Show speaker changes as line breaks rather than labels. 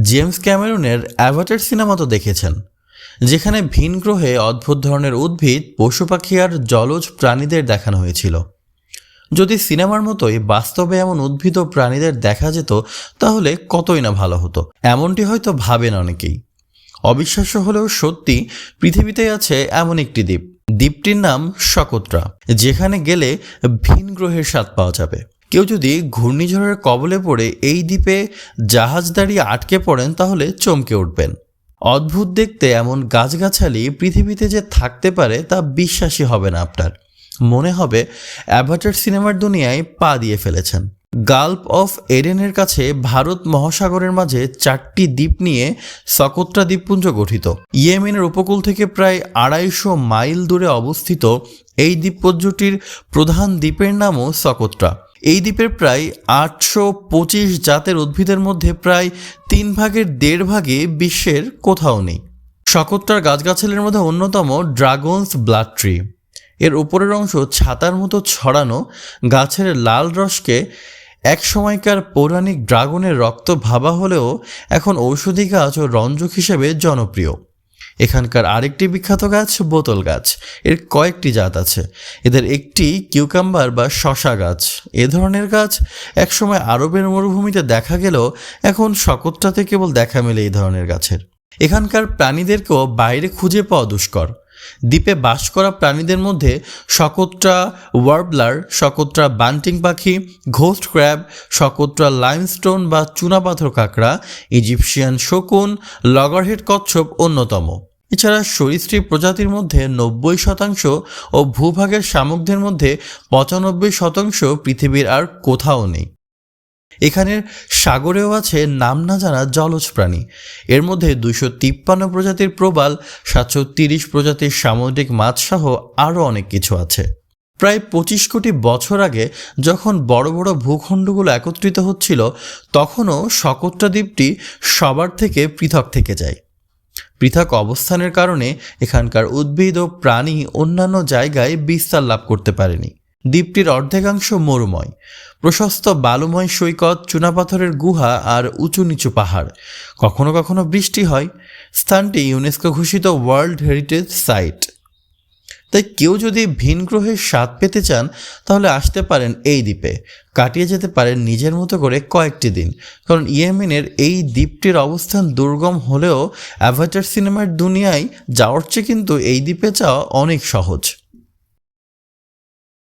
James ক্যামেরনের Avatar cinema তো দেখেছেন, যেখানে ভিন গ্রহে অদ্ভুত ধরনের উদ্ভিদ, পশু পাখি আর জলজ প্রাণীদের দেখানো হয়েছিল। যদি সিনেমার মতোই বাস্তবে এমন উদ্ভিদ ও প্রাণীদের দেখা যেত তাহলে কতই না ভালো হতো, এমনটি হয়তো ভাবেন অনেকেই। অবিশ্বাস্য হলেও সত্যি, পৃথিবীতে আছে এমন একটি দ্বীপ। দ্বীপটির নাম সকোত্রা, যেখানে গেলে ভিন গ্রহের স্বাদ পাওয়া যাবে। কেউ যদি ঘূর্ণিঝড়ের কবলে পড়ে এই দ্বীপে জাহাজ দাঁড়িয়ে আটকে পড়েন তাহলে চমকে উঠবেন। অদ্ভুত দেখতে এমন গাছগাছালি পৃথিবীতে যে থাকতে পারে তা বিশ্বাসই হবে না আপনার। মনে হবে অ্যাভাটার সিনেমার দুনিয়ায় পা দিয়ে ফেলেছেন। গালফ অফ এডেনের কাছে ভারত মহাসাগরের মাঝে 4টি দ্বীপ নিয়ে সকোত্রা দ্বীপপুঞ্জ গঠিত। ইয়েমেনের উপকূল থেকে প্রায় 250 মাইল দূরে অবস্থিত এই দ্বীপপুঞ্জটির প্রধান দ্বীপের নামও সকোত্রা। এই দ্বীপের প্রায় 825 জাতের উদ্ভিদের মধ্যে প্রায় 3/1.5 বিশ্বের কোথাও নেই। সকোত্রার গাছগাছালির মধ্যে অন্যতম ড্রাগনস ব্লাড ট্রি। এর উপরের অংশ ছাতার মতো ছড়ানো, গাছের লাল রসকে এক সময়কার পৌরাণিক ড্রাগনের রক্ত ভাবা হলেও এখন ঔষধি গাছ ও রঞ্জক হিসেবে জনপ্রিয়। এখানকার আরেকটি বিখ্যাত গাছ বোতল গাছ। এর কয়েকটি জাত আছে। এদের একটি কিউকাম্বার বা শশা গাছ। এ ধরনের গাছ একসময় আরবের মরুভূমিতে দেখা গেলেও এখন সকোত্রাতে কেবল দেখা মেলে এই ধরনের গাছের। এখানকার প্রাণীদেরকেও বাইরে খুঁজে পাওয়া দুষ্কর। দ্বীপে বাস করা প্রাণীদের মধ্যে সকোত্রা ওয়ার্বলার, সকোত্রা বান্টিং পাখি, ঘোস্ট ক্র্যাব, সকোত্রা লাইমস্টোন বা চুনাপাথর কাঁকড়া, ইজিপশিয়ান শকুন, লগারহেড কচ্ছপ অন্যতম। এছাড়া সরীসৃপ প্রজাতির মধ্যে 90% ও ভূভাগের শামুকদের মধ্যে 95% পৃথিবীর আর কোথাও নেই। এখানের সাগরেও আছে নাম না জানা জলজ প্রাণী। এর মধ্যে 253 প্রজাতির প্রবাল, 730 প্রজাতির সামুদ্রিক মাছ সহ আরও অনেক কিছু আছে। প্রায় 25 কোটি বছর আগে যখন বড় বড় ভূখণ্ডগুলো একত্রিত হচ্ছিল, তখনও সকোত্রা দ্বীপটি সবার থেকে পৃথক থেকে যায়। পৃথক অবস্থানের কারণে এখানকার উদ্ভিদ ও প্রাণী অন্যান্য জায়গায় বিস্তার লাভ করতে পারেনি। দ্বীপটির অর্ধেকাংশ মরুময়, প্রশস্ত বালুময় সৈকত, চুনাপাথরের গুহা আর উঁচু নিচু পাহাড়। কখনো কখনো বৃষ্টি হয়। স্থানটি ইউনেস্কো ঘোষিত ওয়ার্ল্ড হেরিটেজ সাইট। তাই কেউ যদি ভিন গ্রহের স্বাদ পেতে চান তাহলে আসতে পারেন এই দ্বীপে, কাটিয়ে যেতে পারেন নিজের মতো করে কয়েকটি দিন। কারণ ইয়েমেনের এই দ্বীপটির অবস্থান দুর্গম হলেও অ্যাভাটার সিনেমার দুনিয়ায় যাওয়ার চেয়ে কিন্তু এই দ্বীপে যাওয়া অনেক সহজ।